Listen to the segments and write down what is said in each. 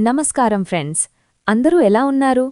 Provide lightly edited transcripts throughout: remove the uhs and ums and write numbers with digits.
నమస్కారం ఫ్రెండ్స్, అందరూ ఎలా ఉన్నారు?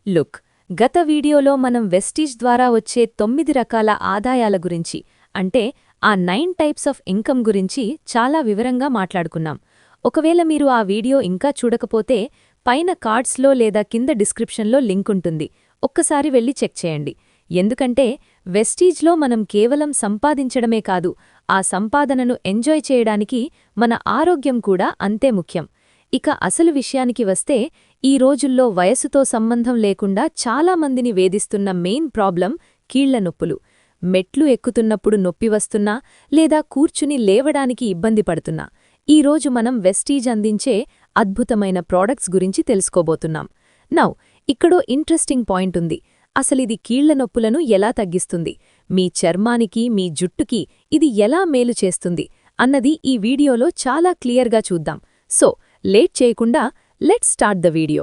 లుక్, గత వీడియోలో మనం వెస్టీజ్ ద్వారా వచ్చే 9 రకాల ఆదాయాల గురించి, అంటే ఆ 9 టైప్స్ ఆఫ్ ఇన్కమ్ గురించి చాలా వివరంగా మాట్లాడుకున్నాం. ఒకవేళ మీరు ఆ వీడియో ఇంకా చూడకపోతే పైన కార్డ్స్లో లేదా కింద డిస్క్రిప్షన్లో లింక్ ఉంటుంది. ఒక్కసారి వెళ్ళి చెక్ చేయండి. ఎందుకంటే వెస్టీజ్లో మనం కేవలం సంపాదించడమే కాదు, ఆ సంపాదనను ఎంజాయ్ చేయడానికి మన ఆరోగ్యం కూడా అంతే ముఖ్యం. ఇక అసలు విషయానికి వస్తే, ఈ రోజుల్లో వయసుతో సంబంధం లేకుండా చాలామందిని వేధిస్తున్న మెయిన్ ప్రాబ్లం కీళ్ల నొప్పులు. మెట్లు ఎక్కుతున్నప్పుడు నొప్పి వస్తున్నా లేదా కూర్చుని లేవడానికి ఇబ్బంది పడుతున్నా, ఈరోజు మనం వెస్టీజ్ అందించే అద్భుతమైన ప్రోడక్ట్స్ గురించి తెలుసుకోబోతున్నాం. నౌ, ఇక్కడో ఇంట్రెస్టింగ్ పాయింట్ ఉంది. అసలిది కీళ్ల నొప్పులను ఎలా తగ్గిస్తుంది, మీ చర్మానికి, మీ జుట్టుకి ఇది ఎలా మేలు చేస్తుంది అన్నది ఈ వీడియోలో చాలా క్లియర్గా చూద్దాం. సో లేట్ చేయకుండా లెట్స్ స్టార్ట్ ద వీడియో.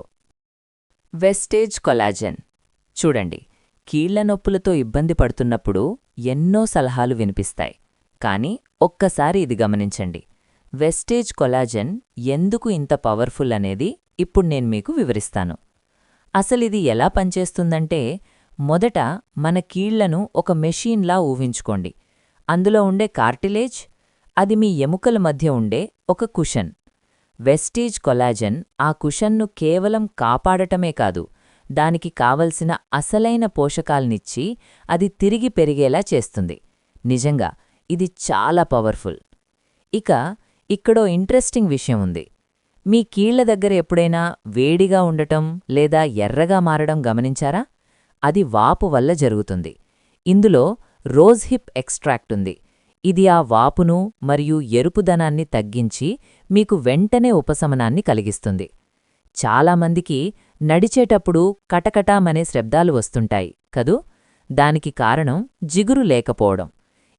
వెస్టేజ్ కొలాజెన్. చూడండి, కీళ్ల నొప్పులతో ఇబ్బంది పడుతున్నప్పుడు ఎన్నో సలహాలు వినిపిస్తాయి. కానీ ఒక్కసారి ఇది గమనించండి, వెస్టేజ్ కొలాజెన్ ఎందుకు ఇంత పవర్ఫుల్ అనేది ఇప్పుడు నేను మీకు వివరిస్తాను. అసలిది ఎలా పనిచేస్తుందంటే, మొదట మన కీళ్లను ఒక మెషీన్లా ఊహించుకోండి. అందులో ఉండే కార్టిలేజ్, అది మీ ఎముకల మధ్య ఉండే ఒక కుషన్. వెస్టేజ్ కొలాజెన్ ఆ కుషన్ను కేవలం కాపాడటమే కాదు, దానికి కావలసిన అసలైన పోషకాల్నిచ్చి అది తిరిగి పెరిగేలా చేస్తుంది. నిజంగా ఇది చాలా పవర్ఫుల్. ఇక్కడో ఇంట్రెస్టింగ్ విషయం ఉంది. మీ కీళ్ల దగ్గర ఎప్పుడైనా వేడిగా ఉండటం లేదా ఎర్రగా మారడం గమనించారా? అది వాపు వల్ల జరుగుతుంది. ఇందులో రోజ్ హిప్ ఎక్స్ట్రాక్ట్ ఉంది. ఇది ఆ వాపును మరియు ఎరుపుదనాన్ని తగ్గించి మీకు వెంటనే ఉపశమనాన్ని కలిగిస్తుంది. చాలామందికి నడిచేటప్పుడు కటకటామనే శబ్దాలు వస్తుంటాయి కదూ? దానికి కారణం జిగురు లేకపోవడం.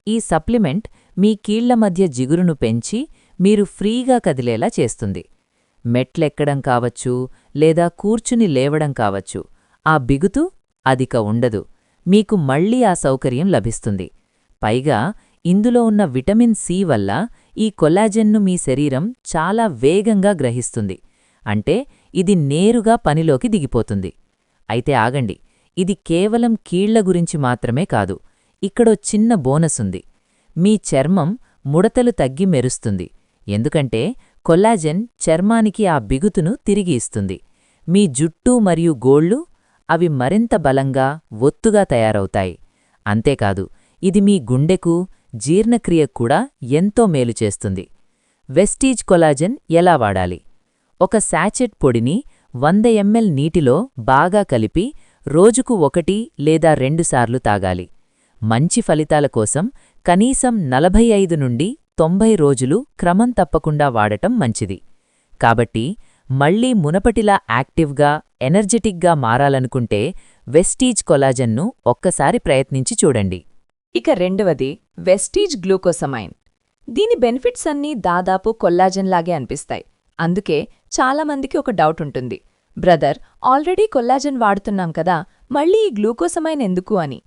ఈ సప్లిమెంట్ మీ కీళ్ల మధ్య జిగురును పెంచి మీరు ఫ్రీగా కదిలేలా చేస్తుంది. మెట్లెక్కడం కావచ్చు లేదా కూర్చుని లేవడం కావచ్చు, ఆ బిగుతు అదిక ఉండదు. మీకు మళ్లీ ఆ సౌకర్యం లభిస్తుంది. పైగా ఇందులో ఉన్న విటమిన్ సి వల్ల ఈ కొలాజెన్ను మీ శరీరం చాలా వేగంగా గ్రహిస్తుంది. అంటే ఇది నేరుగా పనిలోకి దిగిపోతుంది. అయితే ఆగండి, ఇది కేవలం కీళ్ల గురించి మాత్రమే కాదు. ఇక్కడో చిన్న బోనసుంది. మీ చర్మం ముడతలు తగ్గి మెరుస్తుంది. ఎందుకంటే కొలాజెన్ చర్మానికి ఆ బిగుతును తిరిగి ఇస్తుంది. మీ జుట్టు మరియు గోళ్ళు అవి మరింత బలంగా, ఒత్తుగా తయారవుతాయి. అంతేకాదు, ఇది మీ గుండెకు, జీర్ణక్రియక్కూడా ఎంతో మేలు చేస్తుంది. వెస్టీజ్ కొలాజెన్ ఎలా వాడాలి? ఒక శాచెట్ పొడిని 100 ml నీటిలో బాగా కలిపి రోజుకు 1 లేదా 2 సార్లు తాగాలి. మంచి ఫలితాల కోసం కనీసం 45 నుండి 90 రోజులు క్రమం తప్పకుండా వాడటం మంచిది. కాబట్టి మళ్లీ మునపటిలా యాక్టివ్గా, ఎనర్జెటిక్గా మారాలనుకుంటే వెస్టీజ్ కొలాజెన్ను ఒక్కసారి ప్రయత్నించి చూడండి. ఇక రెండవది వెస్టీజ్ గ్లూకోసమైన్. దీని బెనిఫిట్స్ అన్నీ దాదాపు కొల్లాజెన్లాగే అనిపిస్తాయి. అందుకే చాలామందికి ఒక డౌట్ ఉంటుంది, బ్రదర్ ఆల్రెడీ కొల్లాజెన్ వాడుతున్నాం కదా, మళ్ళీ ఈ గ్లూకోసమైన్ ఎందుకు అని.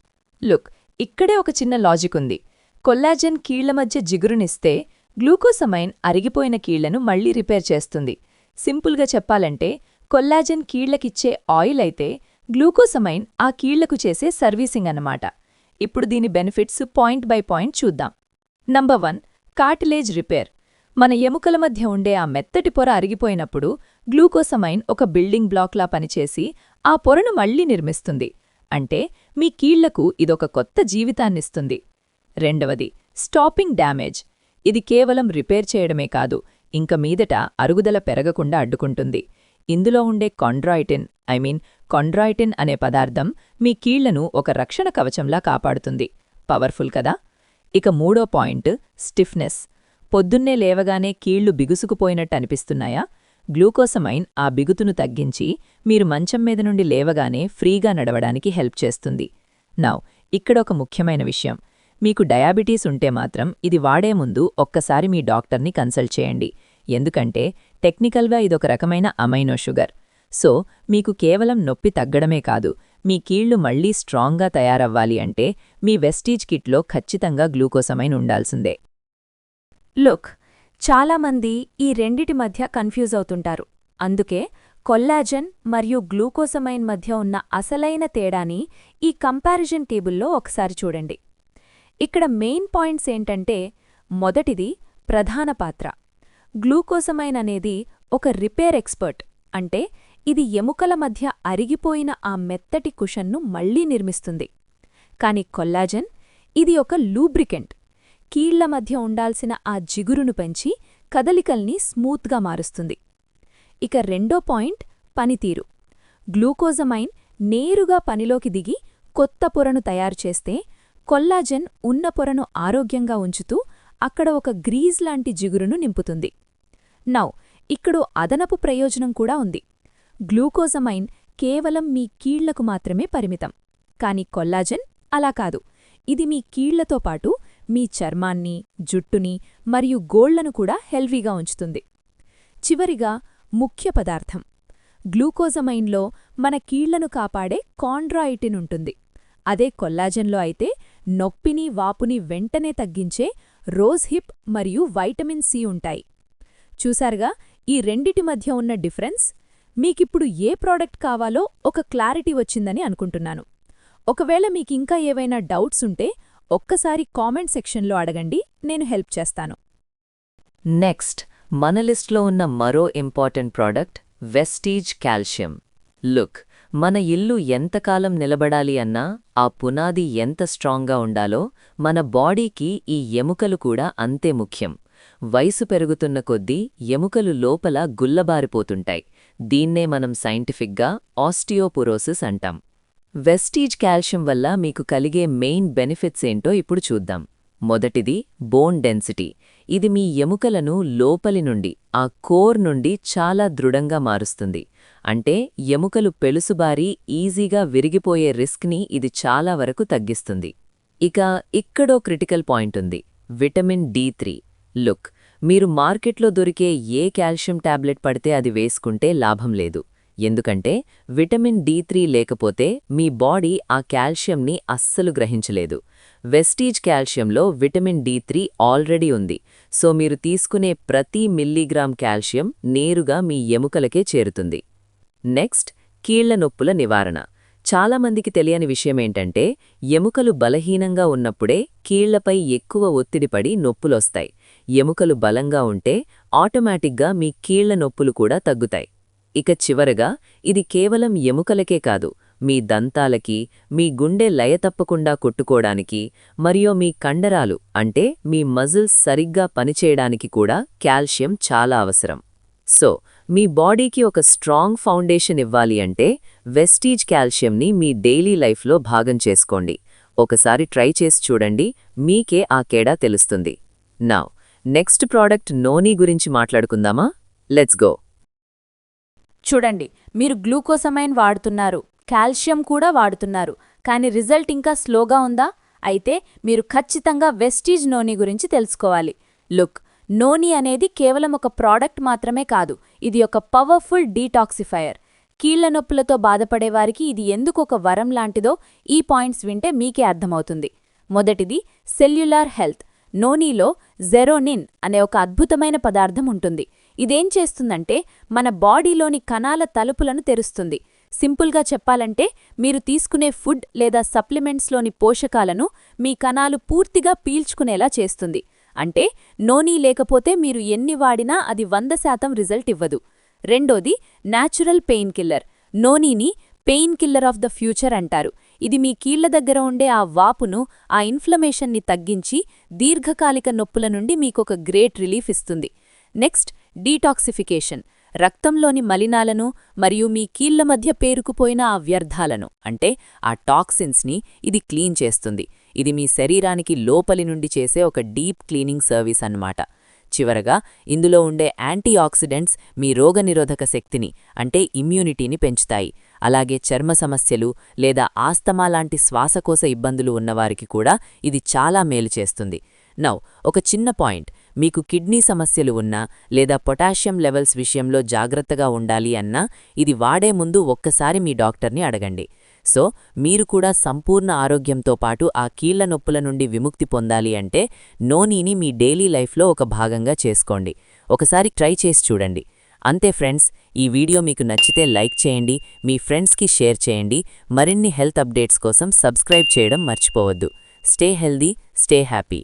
లుక్, ఇక్కడే ఒక చిన్న లాజిక్ ఉంది. కొల్లాజెన్ కీళ్ల మధ్య జిగురునిస్తే గ్లూకోసమైన్ అరిగిపోయిన కీళ్లను మళ్లీ రిపేర్ చేస్తుంది. సింపుల్గా చెప్పాలంటే కొల్లాజెన్ కీళ్లకిచ్చే ఆయిల్ అయితే గ్లూకోసమైన్ ఆ కీళ్లకు చేసే సర్వీసింగ్ అన్నమాట. ఇప్పుడు దీని బెనిఫిట్స్ పాయింట్ బై పాయింట్ చూద్దాం. Number 1, cartilage repair. మన ఎముకల మధ్య ఉండే ఆ మెత్తటి పొర అరిగిపోయినప్పుడు గ్లూకోసమైన్ ఒక బిల్డింగ్ బ్లాక్లా పనిచేసి ఆ పొరను మళ్లీ నిర్మిస్తుంది. అంటే మీ కీళ్లకు ఇదొక కొత్త జీవితాన్నిస్తుంది. రెండవది, స్టాపింగ్ డ్యామేజ్. ఇది కేవలం రిపేర్ చేయడమే కాదు, ఇంక మీదట అరుగుదల పెరగకుండా అడ్డుకుంటుంది. ఇందులో ఉండే కొండ్రాయిటిన్ అనే పదార్థం మీ కీళ్లను ఒక రక్షణ కవచంలా కాపాడుతుంది. పవర్ఫుల్ కదా? ఇక మూడో పాయింట్, స్టిఫ్నెస్. పొద్దున్నే లేవగానే కీళ్లు బిగుసుకుపోయినట్టు అనిపిస్తున్నాయా? గ్లూకోసమైన్ ఆ బిగుతును తగ్గించి మీరు మంచం మీద నుండి లేవగానే ఫ్రీగా నడవడానికి హెల్ప్ చేస్తుంది. నౌ, ఇక్కడొక ముఖ్యమైన విషయం. మీకు డయాబెటీస్ ఉంటే మాత్రం ఇది వాడే ముందు ఒక్కసారి మీ డాక్టర్ని కన్సల్ట్ చేయండి. ఎందుకంటే టెక్నికల్గా ఇదొక రకమైన అమైనో షుగర్. సో మీకు కేవలం నొప్పి తగ్గడమే కాదు, మీ కీళ్లు మళ్లీ స్ట్రాంగ్గా తయారవ్వాలి అంటే మీ వెస్టీజ్ కిట్లో ఖచ్చితంగా గ్లూకోసమైన్ ఉండాల్సిందే. లుక్, చాలామంది ఈ రెండిటి మధ్య కన్ఫ్యూజ్ అవుతుంటారు. అందుకే కొల్లాజెన్ మరియు గ్లూకోసమైన్ మధ్య ఉన్న అసలైన తేడాని ఈ కంపారిజన్ టేబుల్లో ఒకసారి చూడండి. ఇక్కడ మెయిన్ పాయింట్స్ ఏంటంటే, మొదటిది ప్రధాన పాత్ర. గ్లూకోసమైన్ అనేది ఒక రిపేర్ ఎక్స్పర్ట్, అంటే ఇది ఎముకల మధ్య అరిగిపోయిన ఆ మెత్తటి కుషన్ను మళ్లీ నిర్మిస్తుంది. కాని కొల్లాజెన్ ఇది ఒక లూబ్రికెంట్, కీళ్ల మధ్య ఉండాల్సిన ఆ జిగురును పెంచి కదలికల్ని స్మూత్గా మారుస్తుంది. ఇక రెండో పాయింట్ పనితీరు. గ్లూకోజమైన్ నేరుగా పనిలోకి దిగి కొత్త పొరను తయారుచేస్తే, కొల్లాజెన్ ఉన్న పొరను ఆరోగ్యంగా ఉంచుతూ అక్కడ ఒక గ్రీజ్ లాంటి జిగురును నింపుతుంది. నౌ ఇక్కడో అదనపు ప్రయోజనం కూడా ఉంది. గ్లూకోజమైన్ కేవలం మీ కీళ్లకు మాత్రమే పరిమితం, కాని కొల్లాజెన్ అలా కాదు. ఇది మీ కీళ్లతో పాటు మీ చర్మాన్ని, జుట్టుని మరియు గోళ్లను కూడా హెల్వీగా ఉంచుతుంది. చివరిగా ముఖ్య పదార్థం. గ్లూకోజమైన్లో మన కీళ్లను కాపాడే కాండ్రాయిటిన్ ఉంటుంది. అదే కొల్లాజెన్లో అయితే నొప్పిని, వాపుని వెంటనే తగ్గించే రోజ్ హిప్ మరియు వైటమిన్ సి ఉంటాయి. చూశారుగా ఈ రెండిటి మధ్య ఉన్న డిఫరెన్స్? మీకిప్పుడు ఏ ప్రోడక్ట్ కావాలో ఒక క్లారిటీ వచ్చిందని అనుకుంటున్నాను. ఒకవేళ మీకింకా ఏవైనా డౌట్స్ ఉంటే ఒక్కసారి కామెంట్ సెక్షన్లో అడగండి, నేను హెల్ప్ చేస్తాను. నెక్స్ట్ మన లిస్ట్లో ఉన్న మరో important product Vestige calcium. Look, మన ఇల్లు ఎంతకాలం నిలబడాలి అన్నా ఆ పునాది ఎంత స్ట్రాంగ్గా ఉండాలో మన బాడీకి ఈ ఎముకలు కూడా అంతే ముఖ్యం. వయసు పెరుగుతున్న కొద్దీ ఎముకలు లోపల గుల్లబారిపోతుంటాయి. దీన్నే మనం సైంటిఫిక్గా ఆస్టియోపోరోసిస్ అంటాం. వెస్టీజ్ కాల్షియం వల్ల మీకు కలిగే మెయిన్ బెనిఫిట్స్ ఏంటో ఇప్పుడు చూద్దాం. మొదటిది బోన్ డెన్సిటీ. ఇది మీ ఎముకలను లోపలి నుండి, ఆ కోర్ నుండి చాలా దృఢంగా మారుస్తుంది. అంటే ఎముకలు పెలుసుబారి ఈజీగా విరిగిపోయే రిస్క్ని ఇది చాలా వరకు తగ్గిస్తుంది. ఇక్కడో క్రిటికల్ పాయింట్ ఉంది, విటమిన్ D3. లుక్, మీరు మార్కెట్లో దొరికే ఏ కాల్షియం టాబ్లెట్ పడితే అది వేసుకుంటే లాభం లేదు. ఎందుకంటే విటమిన్ D3 లేకపోతే మీ బాడీ ఆ కాల్షియంని అస్సలు గ్రహించలేదు. వెస్టీజ్ కాల్షియంలో విటమిన్ D3 ఆల్రెడీ ఉంది. సో మీరు తీసుకునే ప్రతి మిల్లీగ్రామ్ కాల్షియం నేరుగా మీ ఎముకలకే చేరుతుంది. నెక్స్ట్, కీళ్ల నొప్పుల నివారణ. చాలామందికి తెలియని విషయమేంటంటే, ఎముకలు బలహీనంగా ఉన్నప్పుడే కీళ్లపై ఎక్కువ ఒత్తిడిపడి నొప్పులొస్తాయి. ఎముకలు బలంగా ఉంటే ఆటోమేటిక్గా మీ కీళ్ల నొప్పులు కూడా తగ్గుతాయి. చివరగా, ఇది కేవలం ఎముకలకే కాదు, మీ దంతాలకి, మీ గుండె లయతప్పకుండా కొట్టుకోడానికి మరియు మీ కండరాలు అంటే మీ మజిల్స్ సరిగ్గా పనిచేయడానికి కూడా కాల్షియం చాలా అవసరం. సో మీ బాడీకి ఒక స్ట్రాంగ్ ఫౌండేషన్ ఇవ్వాలి అంటే వెస్టీజ్ కాల్షియంని మీ డైలీ లైఫ్లో భాగం చేసుకోండి. ఒకసారి ట్రై చేసి చూడండి, మీకే ఆ కేడా తెలుస్తుంది. నౌ నెక్స్ట్ ప్రోడక్ట్ నోనీ గురించి మాట్లాడుకుందామా? Let's go. చూడండి, మీరు గ్లూకోసమైన్ వాడుతున్నారు, కాల్షియం కూడా వాడుతున్నారు, కానీ రిజల్ట్ ఇంకా స్లోగా ఉందా? అయితే మీరు ఖచ్చితంగా వెస్టీజ్ నోనీ గురించి తెలుసుకోవాలి. లుక్, నోనీ అనేది కేవలం ఒక ప్రోడక్ట్ మాత్రమే కాదు, ఇది ఒక పవర్ఫుల్ డీటాక్సిఫైయర్. కీళ్ల నొప్పులతో బాధపడేవారికి ఇది ఎందుకు ఒక వరం లాంటిదో ఈ పాయింట్స్ వింటే మీకే అర్థమవుతుంది. మొదటిది సెల్యులార్ హెల్త్. నోనీలో జెరోనిన్ అనే ఒక అద్భుతమైన పదార్థం ఉంటుంది. ఇదేం చేస్తుందంటే మన బాడీలోని కణాల తలుపులను తెరుస్తుంది. సింపుల్గా చెప్పాలంటే, మీరు తీసుకునే ఫుడ్ లేదా సప్లిమెంట్స్లోని పోషకాలను మీ కణాలు పూర్తిగా పీల్చుకునేలా చేస్తుంది. అంటే నోనీ లేకపోతే మీరు ఎన్ని వాడినా అది 100% రిజల్ట్ ఇవ్వదు. రెండోది న్యాచురల్ పెయిన్ కిల్లర్. నోనీని painkiller of the future అంటారు. ఇది మీ కీళ్ల దగ్గర ఉండే ఆ వాపును, ఆ ఇన్ఫ్లమేషన్ని తగ్గించి దీర్ఘకాలిక నొప్పుల నుండి మీకొక గ్రేట్ రిలీఫ్ ఇస్తుంది. Next, detoxification. రక్తంలోని మలినాలను మరియు మీ కీళ్ల మధ్య పేరుకుపోయిన ఆ వ్యర్థాలను, అంటే ఆ టాక్సిన్స్ని ఇది క్లీన్ చేస్తుంది. ఇది మీ శరీరానికి లోపలి నుండి చేసే ఒక డీప్ క్లీనింగ్ సర్వీస్ అన్నమాట. చివరగా, ఇందులో ఉండే యాంటీఆక్సిడెంట్స్ మీ రోగనిరోధక శక్తిని, అంటే ఇమ్యూనిటీని పెంచుతాయి. అలాగే చర్మ సమస్యలు లేదా ఆస్తమా లాంటి శ్వాసకోశ ఇబ్బందులు ఉన్నవారికి కూడా ఇది చాలా మేలు చేస్తుంది. నౌ ఒక చిన్న పాయింట్, మీకు కిడ్నీ సమస్యలు ఉన్నా లేదా పొటాషియం లెవెల్స్ విషయంలో జాగ్రత్తగా ఉండాలి అన్నా ఇది వాడే ముందు ఒక్కసారి మీ డాక్టర్ని అడగండి. సో మీరు కూడా సంపూర్ణ ఆరోగ్యంతో పాటు ఆ కీళ్ల నొప్పుల నుండి విముక్తి పొందాలి అంటే నోనీని మీ డైలీ లైఫ్లో ఒక భాగంగా చేసుకోండి. ఒకసారి ట్రై చేసి చూడండి. అంతే ఫ్రెండ్స్, ఈ వీడియో మీకు నచ్చితే లైక్ చేయండి, మీ ఫ్రెండ్స్కి షేర్ చేయండి. మరిన్ని హెల్త్ అప్డేట్స్ కోసం సబ్స్క్రైబ్ చేయడం మర్చిపోవద్దు. Stay healthy, stay happy.